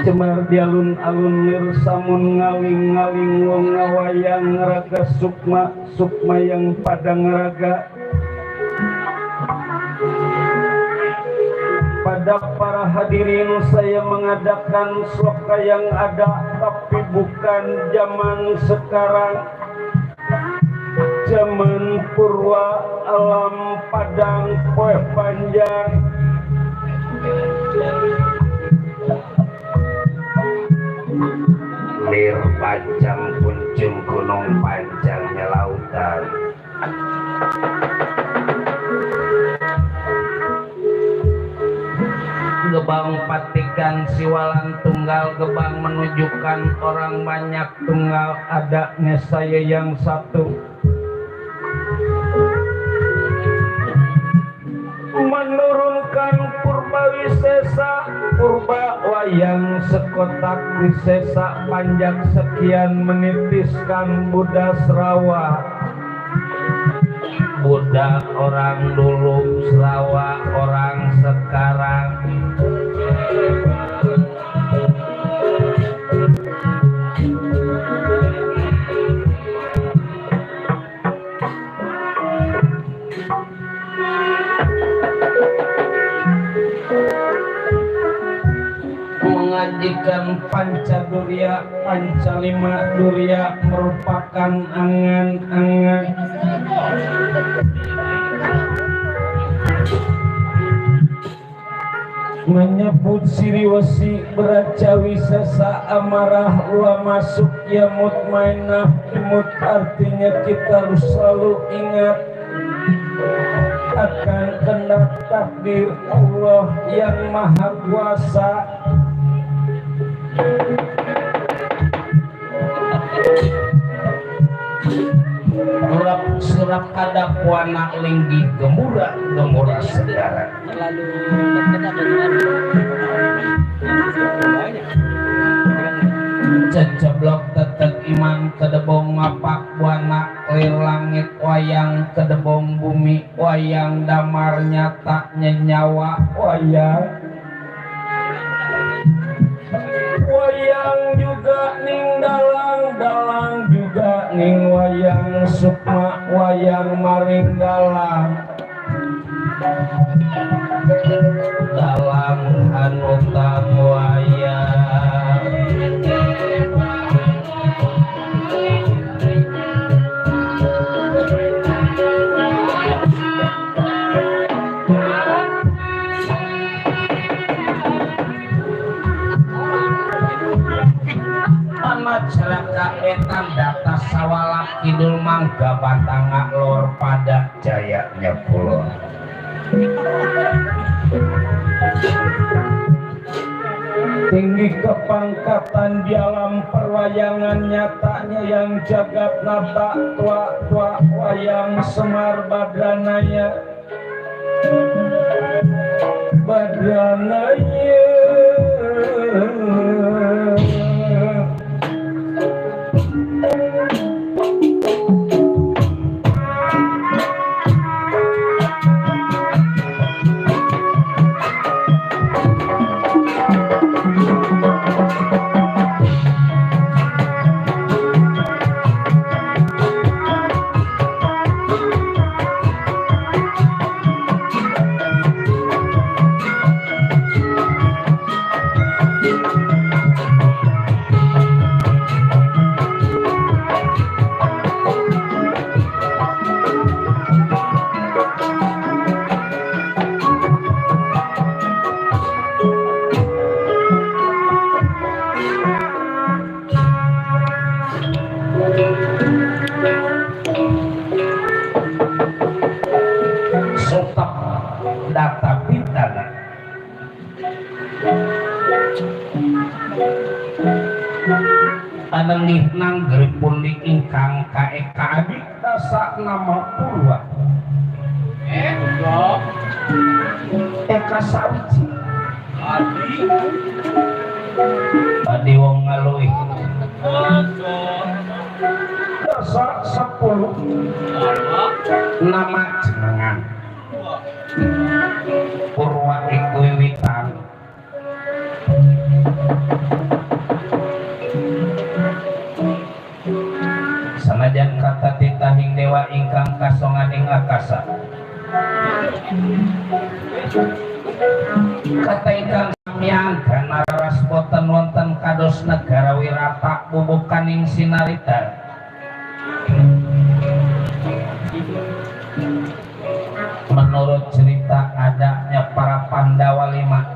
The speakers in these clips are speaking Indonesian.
Cemar di alun-alun lir samun ngaling-ngaling wong ngawayang raga sukma yang padang raga. Pada para hadirin saya mengadakan sloka yang ada tapi bukan zaman sekarang. Zaman purwa alam padang poe panjang. Lir panjang kunjung gunung panjangnya lautan. Gebang patikan siwalan tunggal, gebang menunjukkan orang banyak tunggal, adanya saya yang satu. Menurunkan purba wisesa, purba wayang sekotak wisesa, panjang sekian menitiskan Buddha Serawa. Buddha orang dulu, Serawa orang sekarang. Mengajikan Pancadurya, Pancalima Durya merupakan angan-angan. Menyebut siriwasi beraca wisesa amarah wa masuk ya mutmainah imut, artinya kita harus selalu ingat akan kehendak takdir Allah yang maha kuasa. Surat kadapuana linggi gemura segara. Ceblok tetek iman kedebong ngapak buana lir langit wayang kedebong bumi wayang damar nyata nyawa wayang juga ning dalang juga ning wayang sukma wayang maring dalang hanutan wayang masyarakat etam data sawalak kidul mangga batanga lor pada jayanya kulon. Tinggi kepangkatan di alam perwayangan nyatanya yang jagat nata tua wayang Semar Badranaya Anengih nang geripun ingkang kaeka adik dasa nama purwa eka sawiji adi wong ngaluih dasa 10 nama jenengan Purwa iku wiwitan ingkang kasongading akasa. Kata ingkang samyangkan nararas boten wonten kados negara wirata bubukaning sinarita. Menurut cerita adanya para Pandawa 5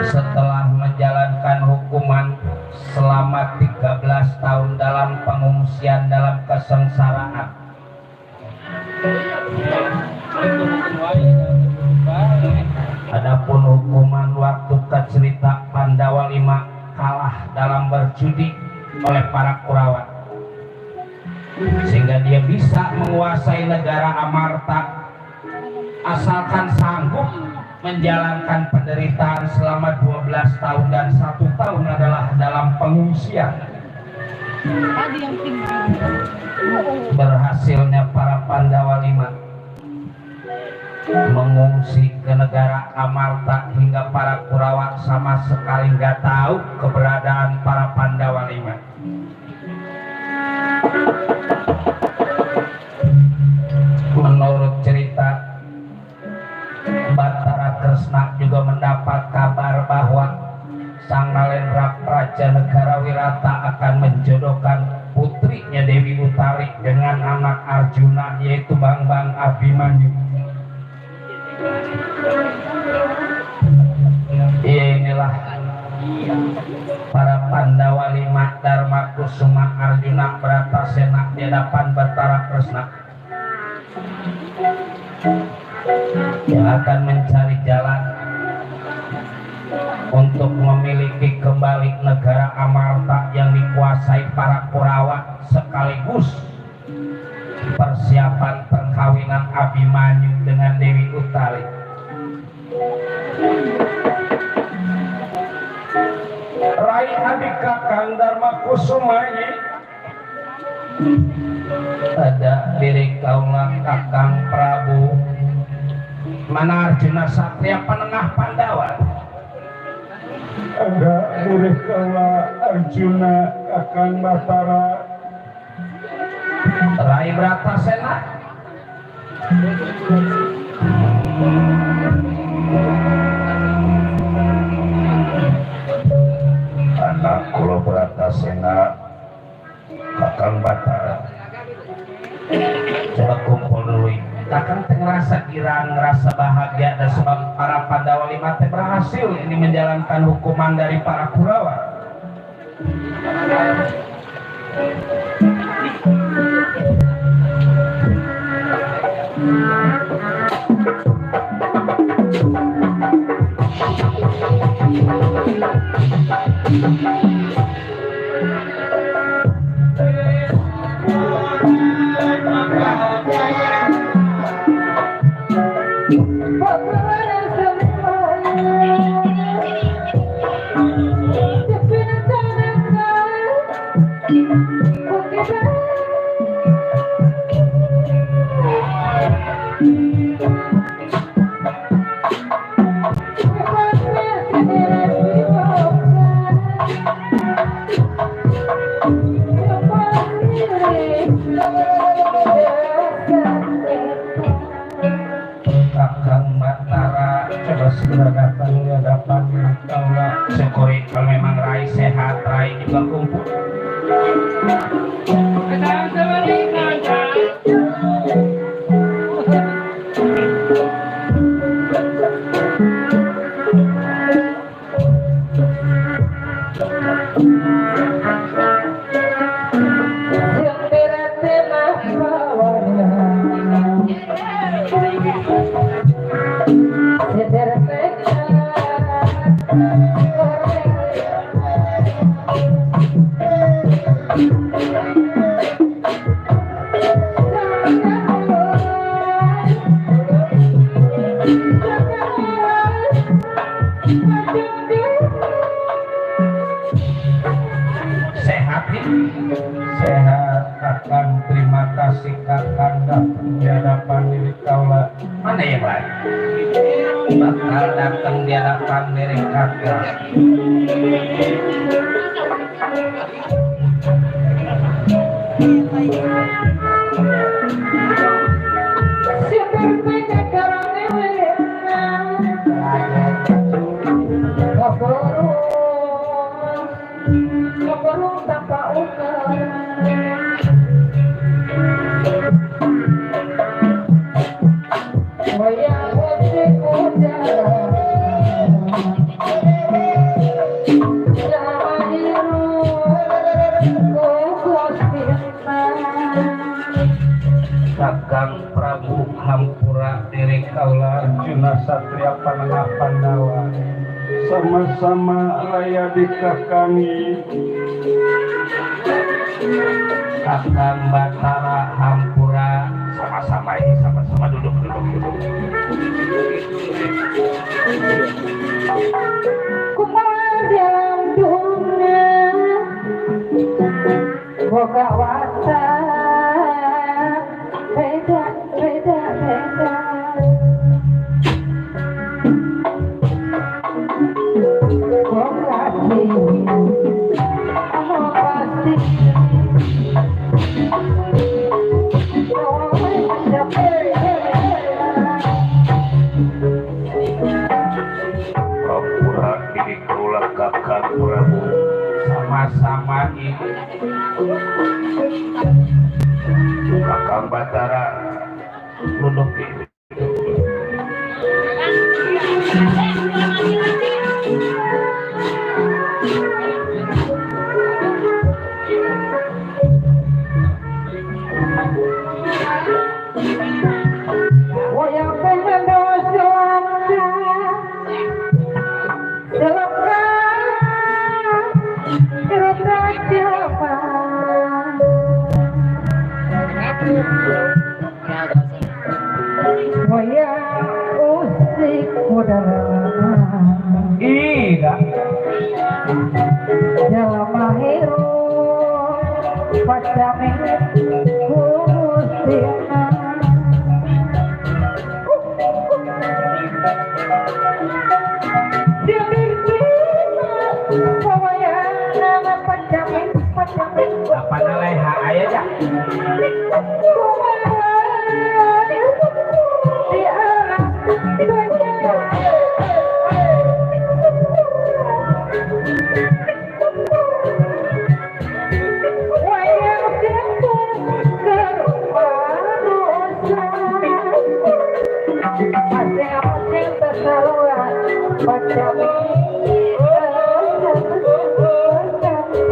setelah menjalankan hukuman selama 13 tahun dalam pengungsian dalam kesengsaraan. Adapun hukuman waktu ke cerita Pandawa 5 kalah dalam berjudi oleh para Kurawa, sehingga dia bisa menguasai negara Amarta asalkan sanggup menjalankan penderitaan selama 12 tahun dan 1 tahun adalah dalam pengungsian. Berhasilnya para Pandawa 5 mengungsi ke negara Amarta hingga para Kurawa sama sekali nggak tahu keberadaan para Pandawa 5. Menurut cerita, Batara Kresna juga mendapat kabar bahwa Sang Nalendra Raja Negara Wirata akan menjodohkan putrinya Dewi Utari dengan anak Arjuna yaitu Bambang Abimanyu. Inilah para Pandawa 5 Dharma Kusuma Arjuna Bratasena di hadapan Batara Kresna yang akan mencari jalan untuk memiliki kembali negara Amarta yang dikuasai para Kurawa, sekaligus persiapan perkawinan Abimanyu dengan Dewi Utari. Rai adik kakang Dharma Kusumanya, ada diri kaulah kakang Prabu. Mana Arjuna Satria penengah Pandawa? Ada diri kaulah Arjuna kakang Batara. Rai Bratasena. Anak kula Bratasena kakang Batara. Coba kumpul dulu. Kakang ngerasa girang, ngerasa bahagia dan sebab para Pandawa 5 teh berhasil ini menjalankan hukuman dari para Kurawa. Kakang Batara coba segera datang ke hadapan kaulah. Syukuri kalau memang Rai sehat, Rai juga kumpul. Sehat kakang, terima kasih kakang datang di hadapan diri kaulah. Mana yang lain? Bakal datang di hadapan diri kakang. hampura diri kaula Arjuna Satria Panengah Pandawa sama-sama raya dikakangi Kakang Batara hampura sama-sama ini sama-sama duduk. Kumadang dunia boga wasa beda boga diri amo pasti Hampura diri kaula Kakang Prabu sama-sama ini Kakang Batara duduk ini. Wayang pengen dosa selepas kereta jaman wayang usik udara Iya jalma hero pacame kusina apa naleha aya dah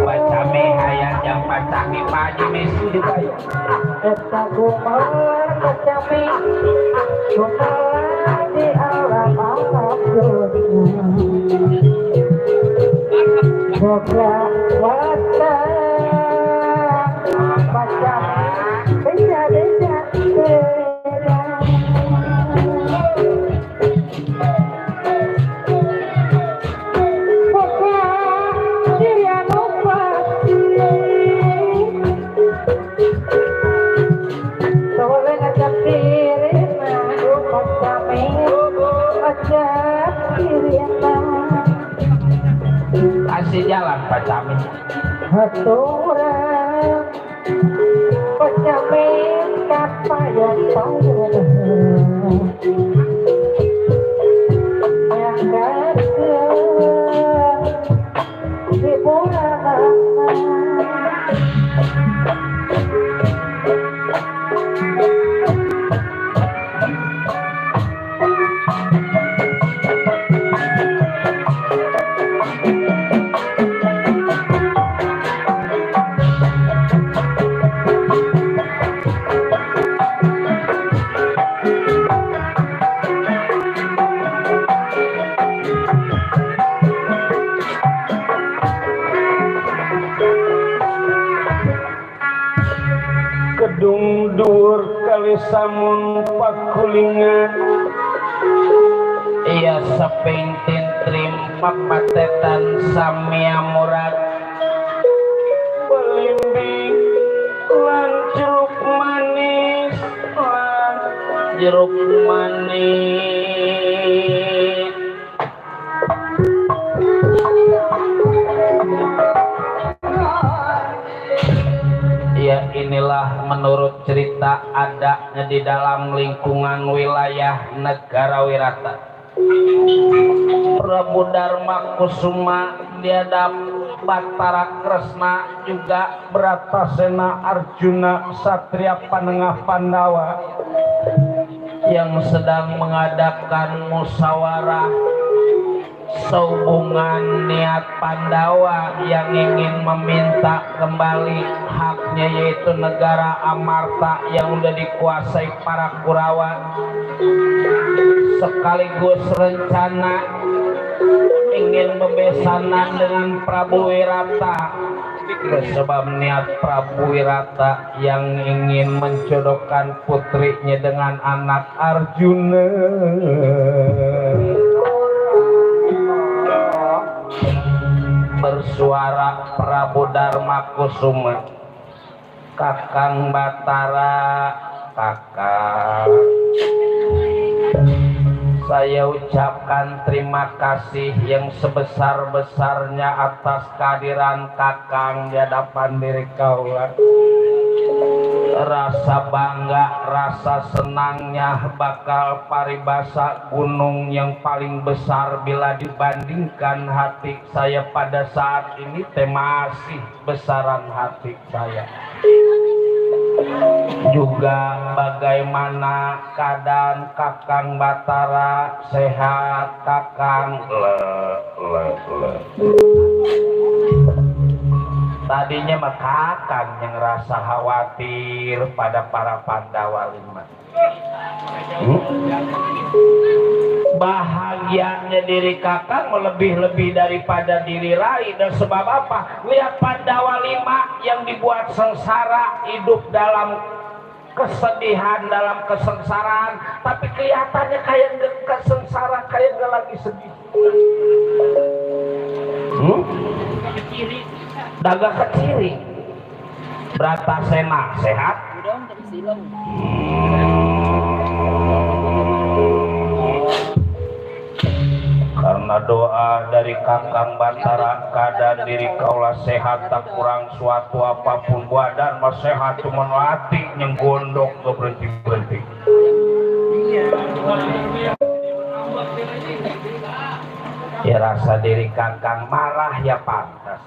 Pacame hayang yang pacame paji mesu juga ya. Eta kumar kacami kumar di alam boga wata pacami beda boga dia lupa boleh ngajak diri madu pacami ngajak diri Kasih jalan pacame. Haturan pacami kapayan payah yang datang di bulan Kedung dur kali samun pakulingan Iya sepengtin trim papatetan samia murad belimbing lan jeruk manis lan jeruk manis. Ya inilah menurut cerita adanya di dalam lingkungan wilayah negara Wirata. Prabu Darma Kusuma diadap Batara Kresna juga Bratasena Arjuna Satria Panengah Pandawa yang sedang mengadakan musyawarah sehubungan niat Pandawa yang ingin meminta kembali hak induknya yaitu negara Amarta yang udah dikuasai para Kurawa, sekaligus rencana ingin bebesanan dengan Prabu Wirata. Sebab niat Prabu Wirata yang ingin menjodohkan putrinya dengan anak Arjuna. Bersuara Prabu Darma Kusuma, Kakang Batara, kakang, saya ucapkan terima kasih yang sebesar-besarnya atas kehadiran kakang di hadapan diri kaula. Rasa bangga, rasa senangnya bakal paribasa gunung yang paling besar bila dibandingkan hati saya pada saat ini teh masih besaran hati saya. Juga bagaimana keadaan Kakang Batara, sehat kakang? Tadinya mah kakang yang rasa khawatir pada para Pandawa lima. Bahagianya diri kakang melebih-lebih daripada diri Rai. Dan sebab apa? Lihat Pandawa lima yang dibuat sengsara, hidup dalam kesedihan, dalam kesengsaraan, tapi kelihatannya kayak gak kesengsara, kayak gak lagi sedih. Daga keciri Bratasena sehat? Karena doa dari Kakang Batara, keadaan diri kaulah sehat, tak kurang suatu apapun. Badan mas sehat, cuma hati yang gondok gak berhenti-berhenti. Ya rasa diri kakang marah ya pantas.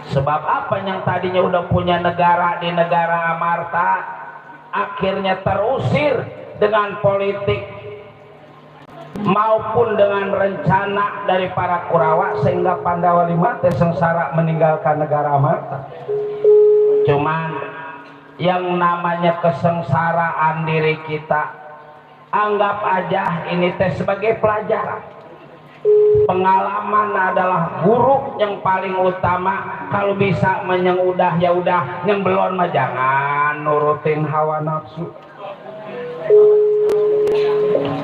Sebab apa? Yang tadinya udah punya negara di negara Amarta akhirnya terusir dengan politik maupun dengan rencana dari para Kurawa, sehingga Pandawa lima sengsara meninggalkan negara Amarta. Cuman yang namanya kesengsaraan diri kita, anggap aja ini teh sebagai pelajaran. Pengalaman adalah guru yang paling utama. Kalau bisa yang udah ya udah, yang belum mah jangan nurutin hawa nafsu.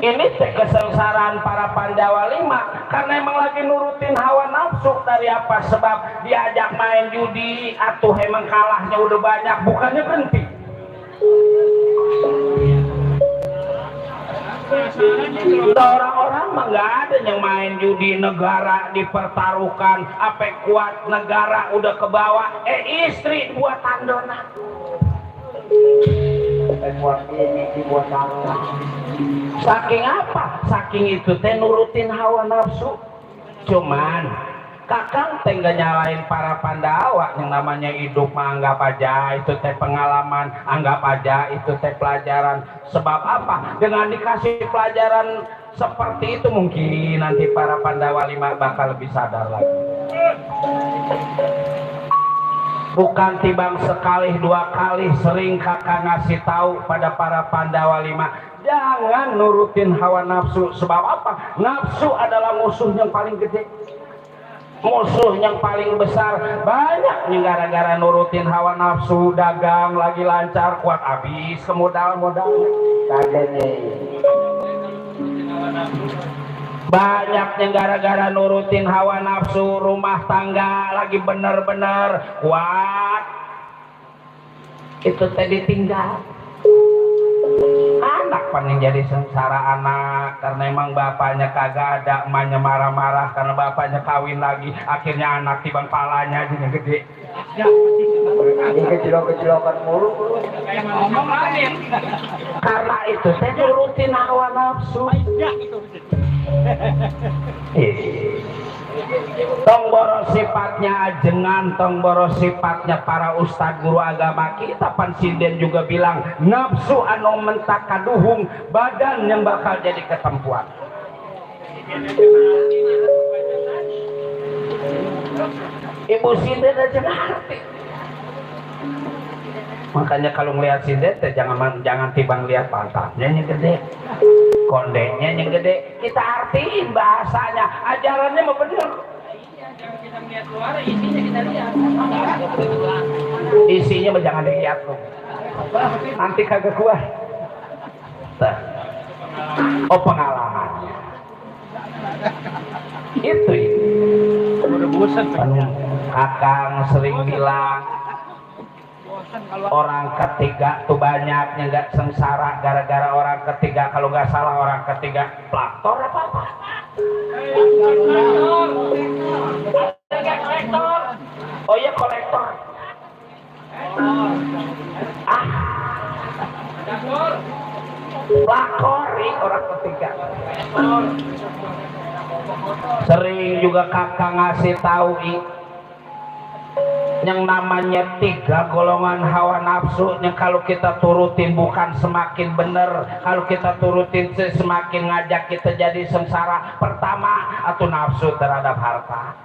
Ini teh kesengsaraan para Pandawa lima karena emang lagi nurutin hawa nafsu. Dari apa sebab? Diajak main judi, atuh emang kalahnya udah banyak, bukannya berhenti. Orang-orang mah nggak ada yang main judi, negara dipertaruhkan, apa kuat negara udah ke bawah, istri buat tandona. Saking apa? Saking itu teh nurutin hawa nafsu. Cuman kakang teh nggak nyalain para Pandawa. Yang namanya hidup mah anggap aja itu teh pengalaman, anggap aja itu teh pelajaran. Sebab apa? Dengan dikasih pelajaran seperti itu mungkin nanti para Pandawa lima bakal lebih sadar lagi. Bukan tibang sekali dua kali sering kakak ngasih tahu pada para Pandawa lima, jangan nurutin hawa nafsu. Sebab apa? Nafsu adalah musuh yang paling gede, musuh yang paling besar. Banyak nih gara-gara nurutin hawa nafsu, dagang lagi lancar, kuat habis ke modal-modalnya. Banyaknya gara-gara nurutin hawa nafsu, rumah tangga lagi bener-bener kuat, itu tadi tinggal. Anak paling jadi sengsara anak karena emang bapaknya kagak ada, emaknya marah-marah karena bapaknya kawin lagi, akhirnya anak tibang palanya aja yang gede. Kecil-kecilokan mulu. Karena itu saya nurutin hawa nafsu. Tong boros sifatnya ajengan, tong boros sifatnya para ustadz guru agama kita. Pansiden juga bilang nafsu anu mentak kaduhung, badan yang bakal jadi ketempuan. Ibu Sinden aja ngerti. Makanya kalau ngelihat si teh jangan tibang lihat pantatnya yang gede, kondenya yang gede. Kita artiin bahasanya, ajarannya mau bener. Jangan kita melihat luar, isinya kita lihat. Isinya mah jangan dilihat loh. Nanti kagak kuat. Nah. Oh pengalaman. Itu Kakang sering bilang orang ketiga tuh banyaknya nggak sengsara gara-gara orang ketiga. Kalau nggak salah orang ketiga pelaktor apa? Kolektor. Oh iya kolektor. Pelakori orang ketiga. Sering juga kakak ngasih tahu yang namanya 3 golongan hawa nafsu yang kalau kita turutin bukan semakin bener, kalau kita turutin semakin ngajak kita jadi sengsara. Pertama atau nafsu terhadap harta.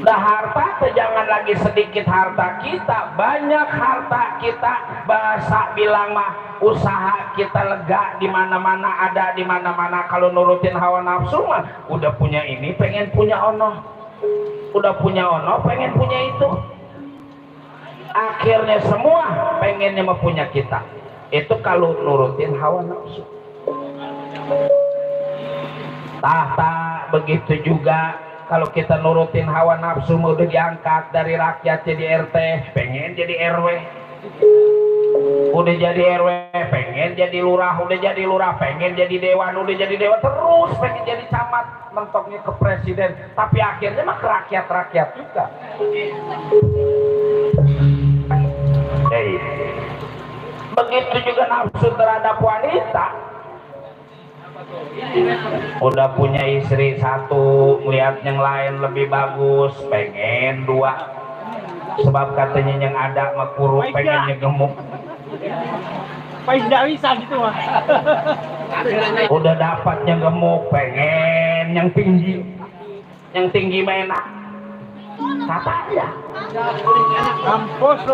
Nah harta tuh jangan lagi sedikit harta kita, banyak harta kita. Bahasa bilang mah usaha kita lega di mana-mana, ada di mana-mana. Kalau nurutin hawa nafsu mah udah punya ini pengen punya ono, udah punya ono pengen punya itu. Akhirnya semua pengennya mau punya kita. Itu kalau nurutin hawa nafsu. Tahta begitu juga. Kalau kita nurutin hawa nafsu udah diangkat dari rakyat jadi RT, pengen jadi RW. Udah jadi RW, pengen jadi lurah. Udah jadi lurah, pengen jadi dewan. Udah jadi dewan, terus pengen jadi camat. Mentoknya ke presiden. Tapi akhirnya mah ke rakyat-rakyat juga. Begitu juga nafsu terhadap wanita. Udah punya istri 1, melihat yang lain lebih bagus, pengen 2. Sebab katanya yang ada mah kurus, pengennya gemuk. Tidak bisa gitu mah. Udah dapat yang gemuk, pengen yang tinggi. Yang tinggi mah enak. Katanya.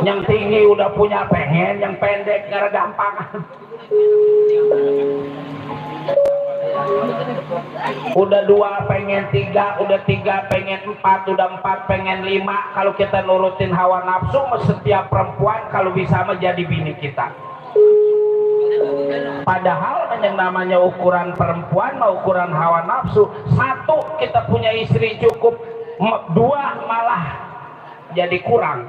Yang tinggi udah punya, pengen yang pendek gara gampang. Udah 2 pengen 3, udah 3 pengen 4, udah 4 pengen 5. Kalau kita nurutin hawa nafsu, setiap perempuan kalau bisa menjadi bini kita. Padahal yang namanya ukuran perempuan mau ukuran hawa nafsu. 1 kita punya istri cukup, 2 malah jadi kurang.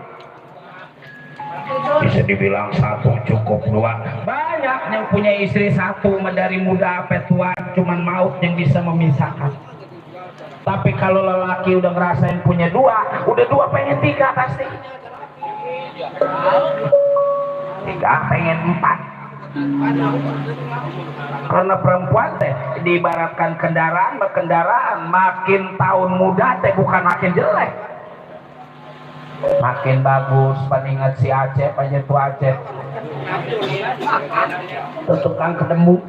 Bisa dibilang 1 cukup, 2 banyak. Yang punya istri 1 dari muda sampai tua cuman maut yang bisa memisahkan. Tapi kalau lelaki udah ngerasain punya 2, udah 2 pengen 3 pasti. 3 pengen 4. Karena perempuan teh diibaratkan kendaraan, makin tahun muda teh bukan makin jelek, makin bagus. Paningat si Acep aja tuh Acep tuh tukang ketemu,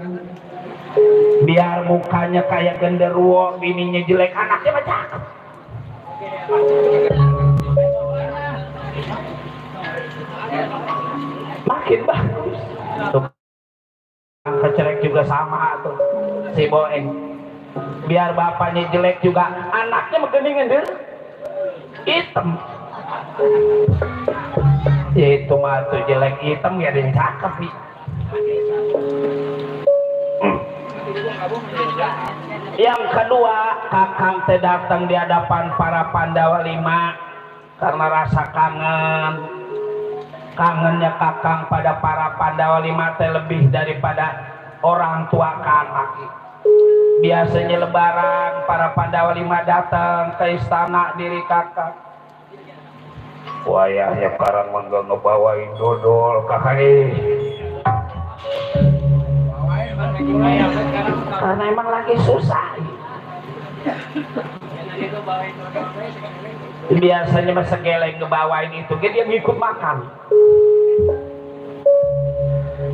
biar mukanya kayak genderuwo, bininya jelek, anaknya mah cakep. Makin bagus. Tuh kecelek juga sama tuh si Boeng, biar bapaknya jelek juga anaknya megeningan deh hitam. Ya itu mah tuh jelek hitam ya ada yang cakep nih. Yang kedua, Kakang teh datang di hadapan para Pandawa 5 karena rasa kangen. Kangennya Kakang pada para Pandawa 5 teh lebih daripada orang tua ke anak. Biasanya lebaran para Pandawa 5 datang ke istana diri Kakang. Wayahnya sekarang mangga ngebawain dodol Kakang. Karena emang lagi susah. Biasanya masa geleng ngebawain itu, dia ngikut makan.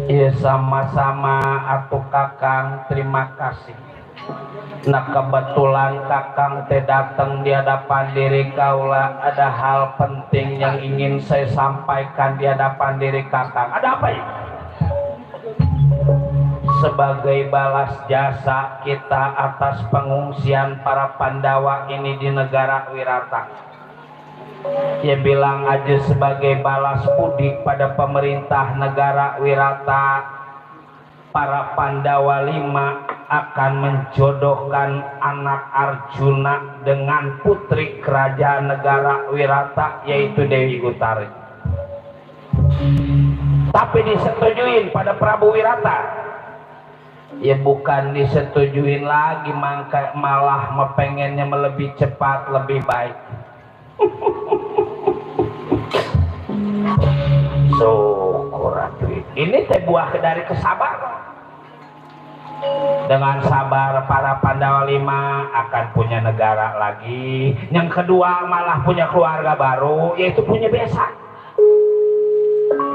Ya sama-sama atuh Kakang, terima kasih. Nah kebetulan kakang teh datang di hadapan diri kaula, ada hal penting yang ingin saya sampaikan di hadapan diri kakang. Ada apa ya? Sebagai balas jasa kita atas pengungsian para Pandawa ini di negara Wirata, ya bilang aja sebagai balas budi pada pemerintah negara Wirata, para Pandawa 5 akan menjodohkan anak Arjuna dengan putri kerajaan negara Wirata, yaitu Dewi Utari. Tapi disetujuin pada Prabu Wirata, ya bukan disetujuin lagi, malah pengennya lebih cepat lebih baik. Syukur ini teh buah dari kesabaran. Dengan sabar para Pandawa 5 akan punya negara lagi. Yang kedua malah punya keluarga baru, yaitu punya besan.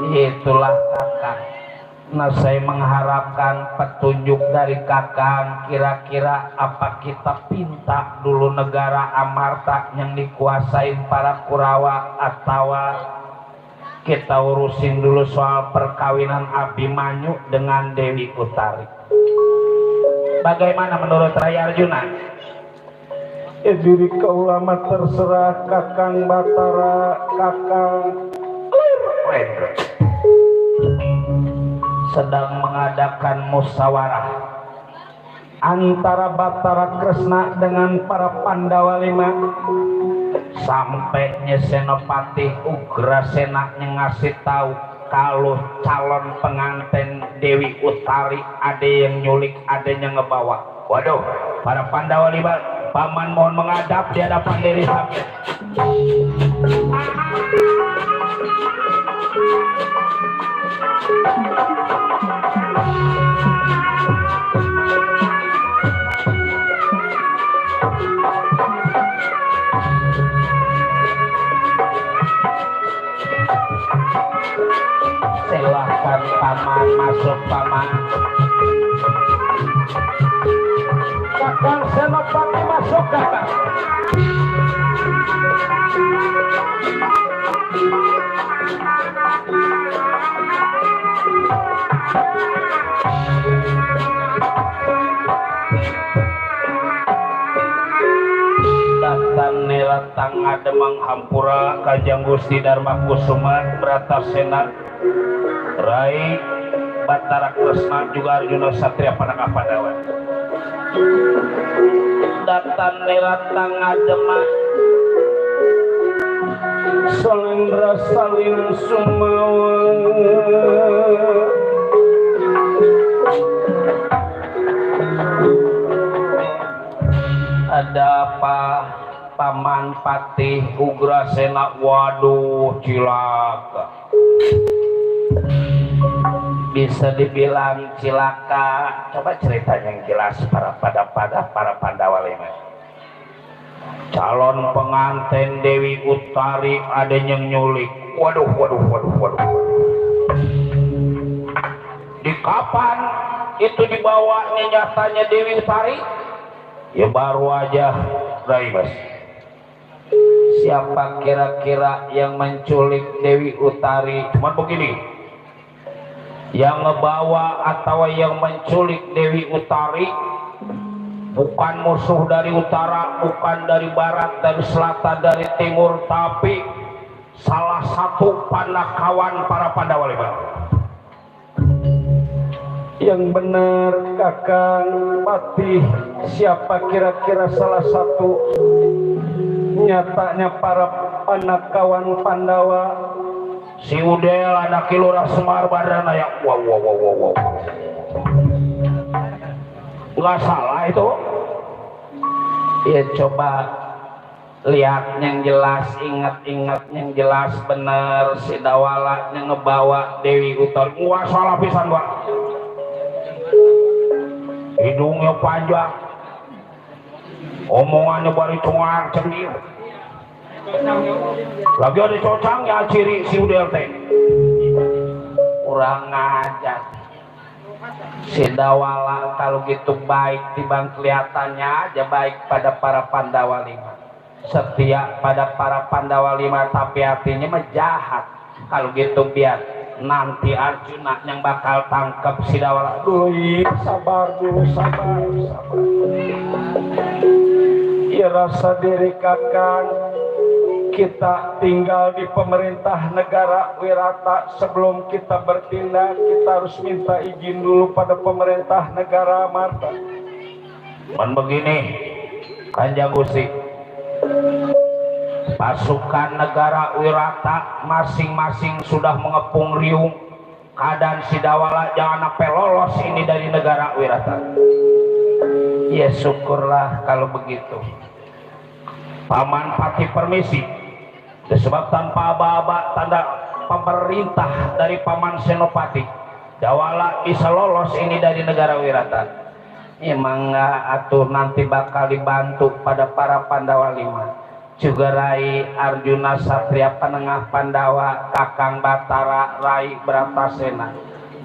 Itulah kakang. Nah saya mengharapkan petunjuk dari kakang, kira-kira apa kita pinta dulu negara Amarta yang dikuasain para Kurawa, atau kita urusin dulu soal perkawinan Abimanyu dengan Dewi Utari. Bagaimana menurut Rai Arjuna? Diri kaulama terserah kakang Batara, kakang sedang mengadakan musyawarah antara Batara Kresna dengan para Pandawa 5. Sampainya Senopati Ugrasena yang ngasih tahu kalau calon pengantin Dewi Utari ada yang nyulik, ada yang ngebawa. Waduh, para Pandawa 5, paman mohon menghadap di hadapan diri sampai. Silahkan paman masuk paman. Kakang Senopati masuk kakang. Datang nelatang ademang hampura Kajang Gusti Dharma Kusuma Bratasena Rai Batara Kresna juga Arjuna Satria Panaka Pandawa. Datang nelatang ademang Solendra Salin Sumawa. Ada apa Paman Patih Ugrasena? Waduh cilaka, bisa dibilang cilaka. Coba ceritanya yang jelas para Pandawa 5. Calon pengantin Dewi Utari ada yang nyulik. Waduh. Di kapan itu dibawanya nyatanya Dewi Utari? Ya baru aja Rai Mas. Siapa kira-kira yang menculik Dewi Utari? Cuman begini, yang ngebawa atau yang menculik Dewi Utari bukan musuh dari utara, bukan dari barat, dari selatan, dari timur, tapi salah satu panakawan para Pandawa 5. Yang benar kakang Patih, siapa kira-kira salah satu nyatanya para panakawan Pandawa? Si Udel anak Kilurah Semar Badana ya. Wow. Nggak salah itu. Ya coba lihat yang jelas, ingat yang jelas bener. Si Dawala yang ngebawa Dewi Utari. Wah salah pisan gua. Hidungnya panjang, omongannya bari cuang cendir. Lagi ada cocangnya ciri si Udel teh. Kurang ajar. Sidawala kalau gitu baik dibang kelihatannya aja baik pada para Pandawa 5, setia pada para Pandawa 5, tapi hatinya mah jahat. Kalau gitu biar nanti Arjuna yang bakal tangkap Sidawala dulu. Sabar dulu, sabar. Ya rasa diri Kakang, kita tinggal di pemerintah negara Wirata. Sebelum kita bertindak, kita harus minta izin dulu pada pemerintah negara Marta. Dan begini Kanjeng Gusti, pasukan negara Wirata masing-masing sudah mengepung riung. Keadaan Sidawala jangan sampai lolos ini dari negara Wirata. Ya syukurlah kalau begitu. Paman Pati permisi, sebab tanpa aba-aba tanda pemerintah dari Paman Senopati, Dawala bisa lolos ini dari negara Wirata. Emang atuh nanti bakal dibantu pada para Pandawa 5, juga Rai Arjuna Satria Penengah Pandawa, Kakang Batara, Rai Bratasena,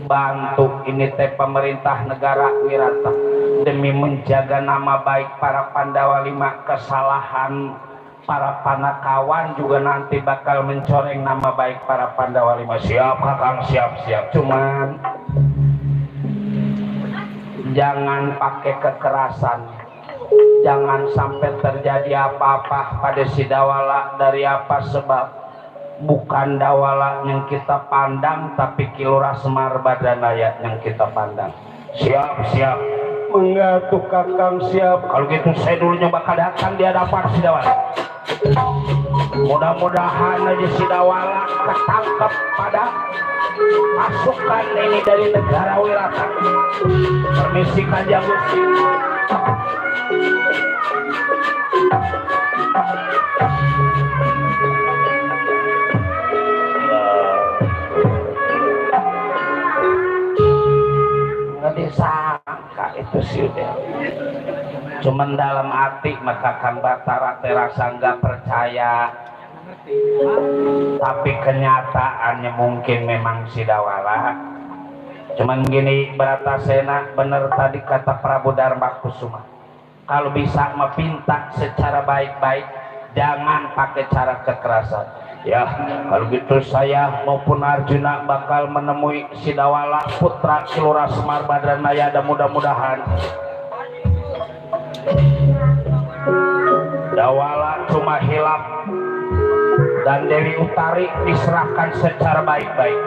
bantu ini teh pemerintah negara Wirata demi menjaga nama baik para Pandawa 5. Kesalahan para Panakawan juga nanti bakal mencoreng nama baik para Pandawa 5. Siap Kakang, siap. Cuman jangan pakai kekerasan, jangan sampai terjadi apa-apa pada Sidawala. Dari apa sebab? Bukan Dawala yang kita pandang, tapi Kilurah Semar Badranaya yang kita pandang. Siap. Mengatuh Kakang, siap. Kalau gitu saya dulunya bakal datang di hadapan Sidawala. Mudah-mudahan aja Sidawala ketangkep pada pasukan ini dari negara Wirata. Permisi Kanjeng Gusti. Nggak disangka itu sih udah. Cuman dalam hati maka Kang Batara terasa nggak percaya. Tapi kenyataannya mungkin memang Sidawala. Cuman gini Bratasena, bener tadi kata Prabu Dharma Kusuma, kalau bisa mepinta secara baik-baik, jangan pakai cara kekerasan. Ya kalau gitu saya maupun Arjuna bakal menemui Sidawala putra Kilurah Semar Badranaya, dan mudah-mudahan Dawala cuma hilap dan Dewi Utari diserahkan secara baik-baik.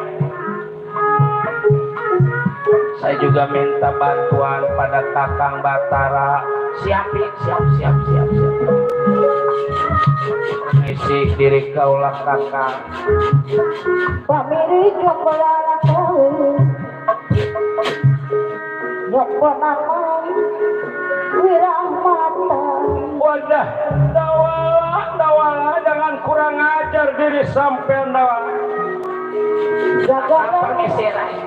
Saya juga minta bantuan pada Kakang Batara. Siap. Permisi diri kaulah Kakang. Pamiri kepala kau, nyopona Wirahmata. Wadah, Dawala jangan kurang ajar diri sampean Dawala. Jaga Permisi Rai.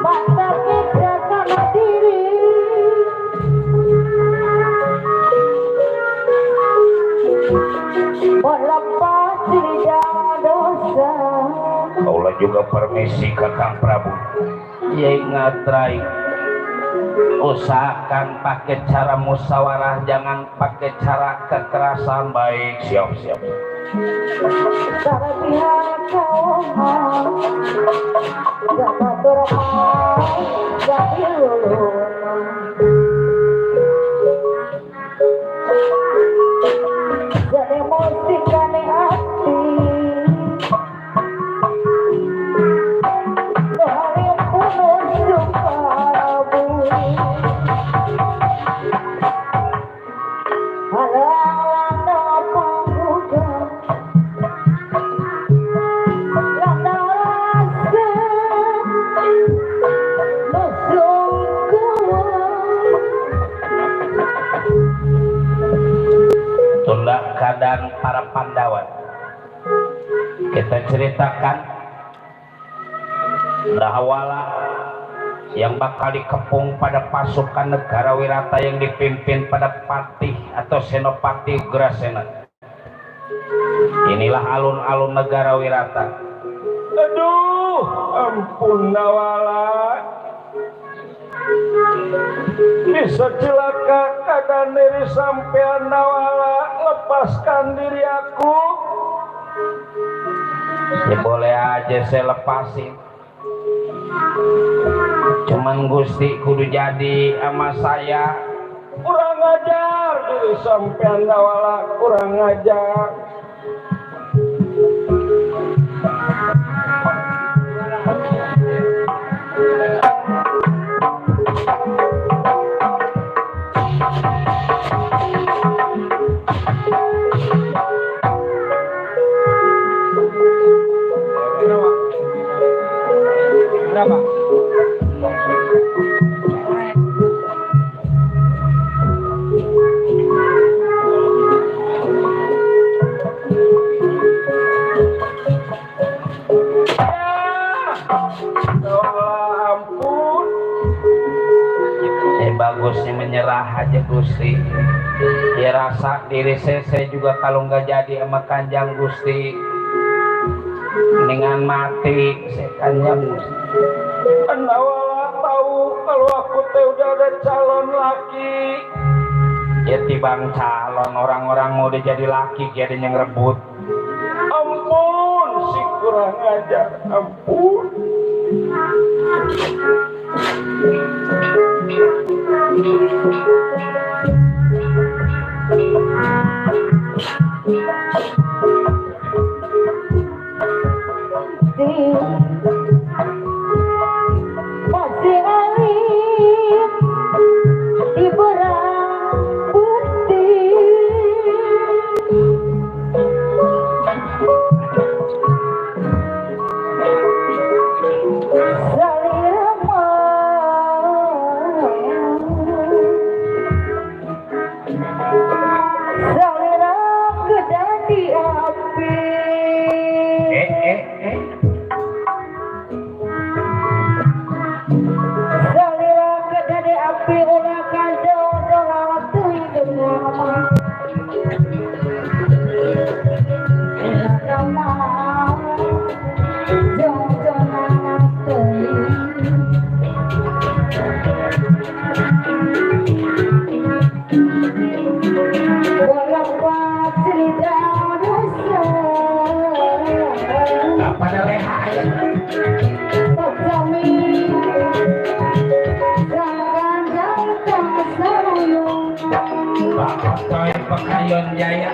mata kita sama diri. Melepas tidak dosa. Kaulah juga permisi Kakang Prabu. Ya ingat Rai, usahakan pakai cara musyawarah, jangan pakai cara kekerasan. Baik, siap. Dari pihak kau jaga termau jadi ulun. Jadi mesti kami hati dari penuh sukabu. Halang-landa pemuda, landa rasa mesum. Tunda keadaan para Pandawa. Kita ceritakan Dawala yang bakal dikepung pada pasukan negara Wirata yang dipimpin pada Patih atau Senopati Ugrasena. Inilah alun-alun negara Wirata. Aduh, ampun Nawala. Bisa celaka keadaan diri sampean Nawala, lepaskan diri aku. Ya boleh aja saya lepasin. Cuman Gusti kudu jadi sama saya. Kurang ajar diri sampean Nawala, kurang ajar. Berapa? Ampun. Bagusnya menyerah aja Gusti. Ya rasa diri saya juga kalau nggak jadi sama Kanjeng Gusti, mendingan mati saya Kanjeng Gusti. Nawala tahu kalau aku teh udah ada calon laki. Ya tibang calon orang-orang mau udah jadi laki dia ada yang rebut. Ampun, si kurang ajar, ampun. Masih alim di berang putih. Salira kedan di api. Salira kedan di api ulah kado doang tui dengan Pada leha ya. Bapak toy pekayon jaya.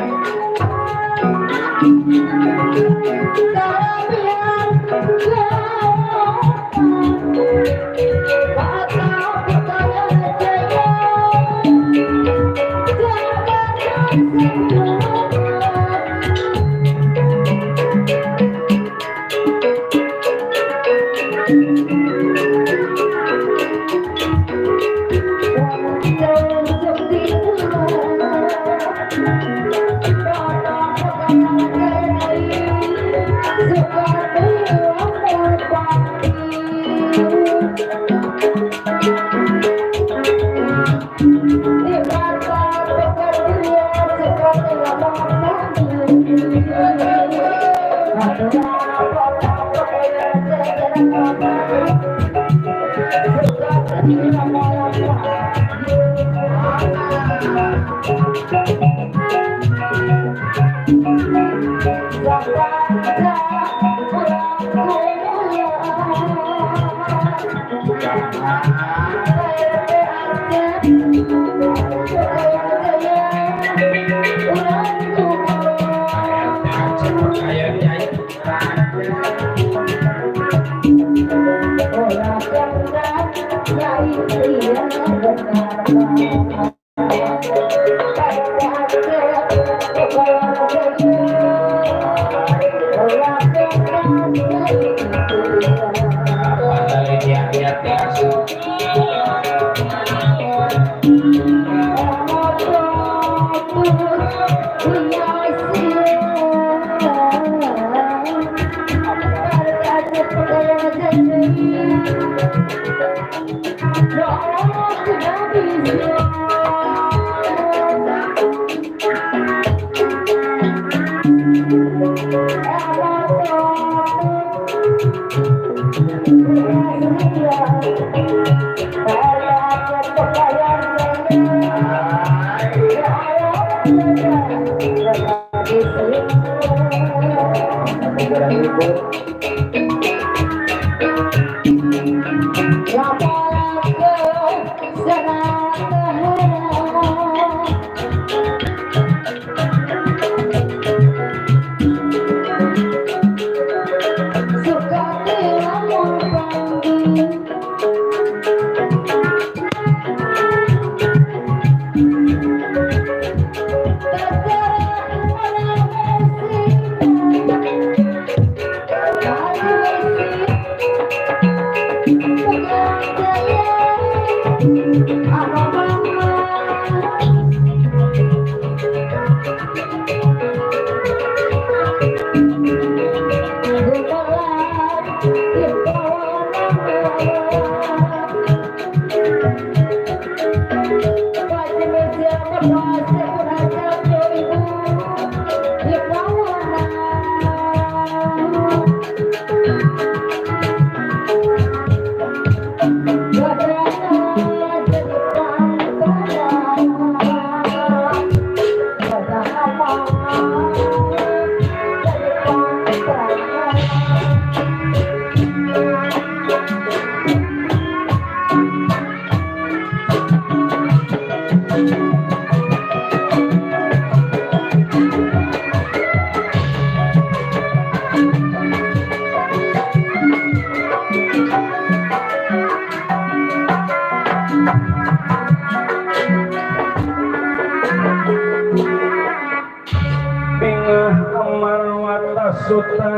Bingah amar wata suta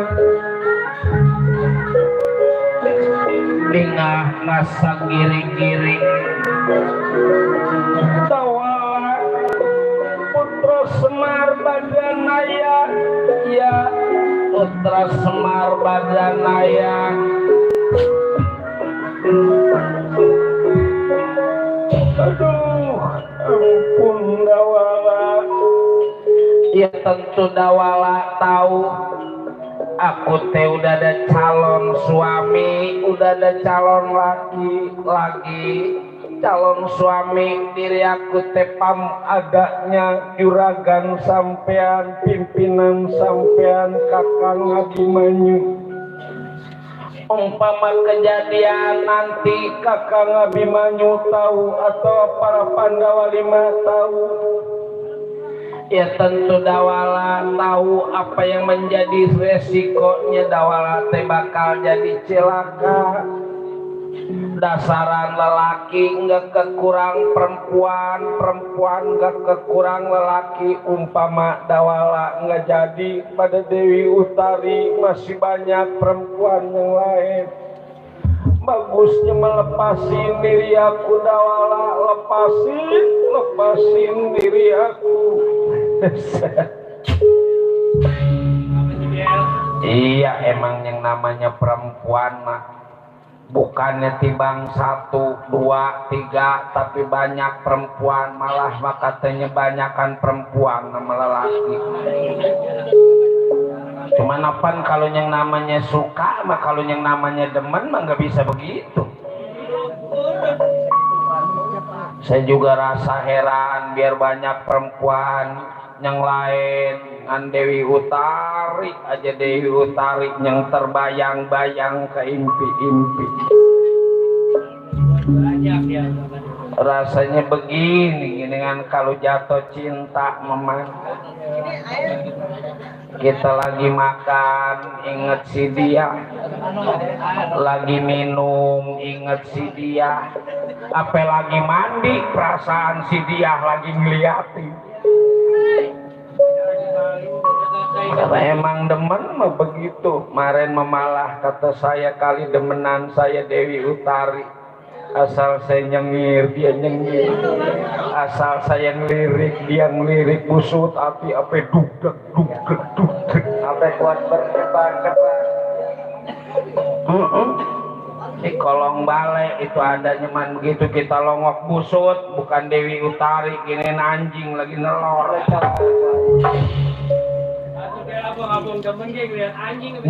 Lingah ngasa giring-giring tawala putra Semar Badanaya ya Putra Semar Badanaya aduh ampun dawala ya tentu Dawala tahu aku teh udah ada calon suami, udah ada calon laki calon suami. Diri aku teh agaknya juragan sampean pimpinan sampean Kakang Abimanyu. umpama kejadian nanti Kakang Abimanyu tahu atau para Pandawa lima tahu, ya tentu Dawala tahu apa yang menjadi resikonya. Dawala teh bakal jadi celaka. Dasaran lelaki nggak kekurang perempuan, perempuan nggak kekurang lelaki. umpama Dawala nggak jadi pada Dewi Utari masih banyak perempuan yang lain. Bagusnya melepasin diri aku Dawala, lepasin diri aku. Iya, emang yang namanya perempuan mah bukannya timbang 1, 2, 3 tapi banyak perempuan, malah katanya banyakan perempuan sama lelaki. Cuman apaan kalau yang namanya suka mah, kalau yang namanya demen mah nggak bisa begitu. Saya juga rasa heran biar banyak perempuan yang lain ngan Dewi Utari aja, Dewi Utari yang terbayang-bayang ke impi-impi. Rasanya begini dengan kalau jatuh cinta memang kita lagi makan inget si dia, lagi minum inget si dia, apa lagi mandi perasaan si dia lagi ngeliatin. Karena emang demen mah begitu. Kemarin memalah kata saya kali demenan saya Dewi Utari. Asal saya nyengir dia nyengir, asal saya ngelirik dia ngelirik, busut api apa dugdeg apa kuat berkembang. Di kolong balai itu ada nyaman begitu, kita longok busut, bukan Dewi Utari gini anjing lagi nelor.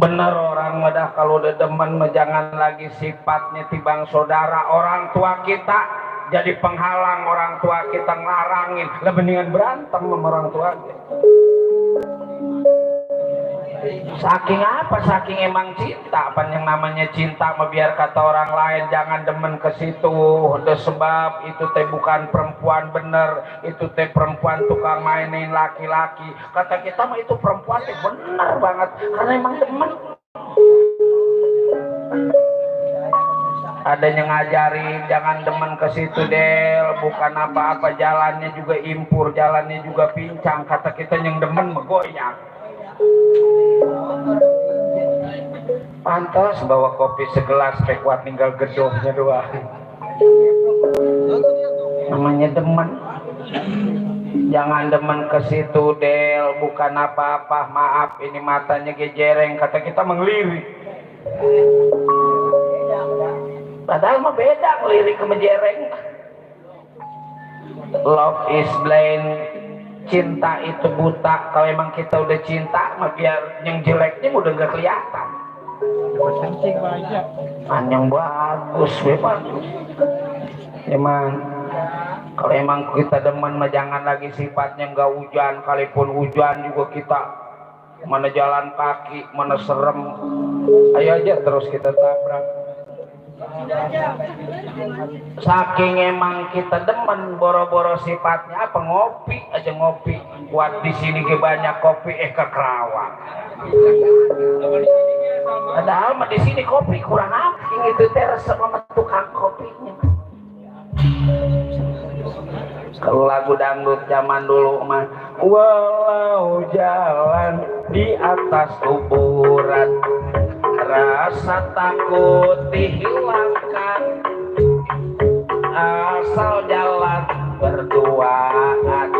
Bener orang mudah kalau udah demen jangan lagi sifatnya tibang saudara. Orang tua kita jadi penghalang, orang tua kita ngelarangin, lah mendingan berantem sama orang tua. Saking apa? Saking emang cinta. Apa yang namanya cinta mah biar kata orang lain jangan demen ke situ. Udah sebab itu teh bukan perempuan bener, itu teh perempuan tukang mainin laki-laki. Kata kita mah itu perempuan teh bener banget karena emang demen. Ada yang ngajarin jangan demen ke situ Del, bukan apa-apa, jalannya juga impur, jalannya juga pincang. Kata kita yang demen mah goyang. Pantas bawa kopi segelas teh kuat ninggal gedungnya doang. Namanya demen. Jangan demen ke situ Del, bukan apa-apa. Maaf ini matanya gejereng, kata kita mengelirik. Padahal mah beda ngelirik ke menjereng. Love is blind. Cinta itu buta. Kalau emang kita udah cinta mah biar yang jeleknya udah gak kelihatan. Kencing banyak. Yang bagus bebas. Emang kalau emang kita demen mah jangan lagi sifatnya nggak hujan. Kalaupun hujan juga kita mana jalan kaki, mana serem, ayo aja terus kita tabrak. Saking emang kita demen boro-boro sifatnya apa ngopi aja ngopi. Buat di sini ke banyak kopi ke Kerawang. Padahal mah di sini kopi kurang apa itu teres sama tukang kopinya. Kalau lagu dangdut zaman dulu mah walau jalan di atas kuburan rasa takut dihilangkan asal jalan berduaan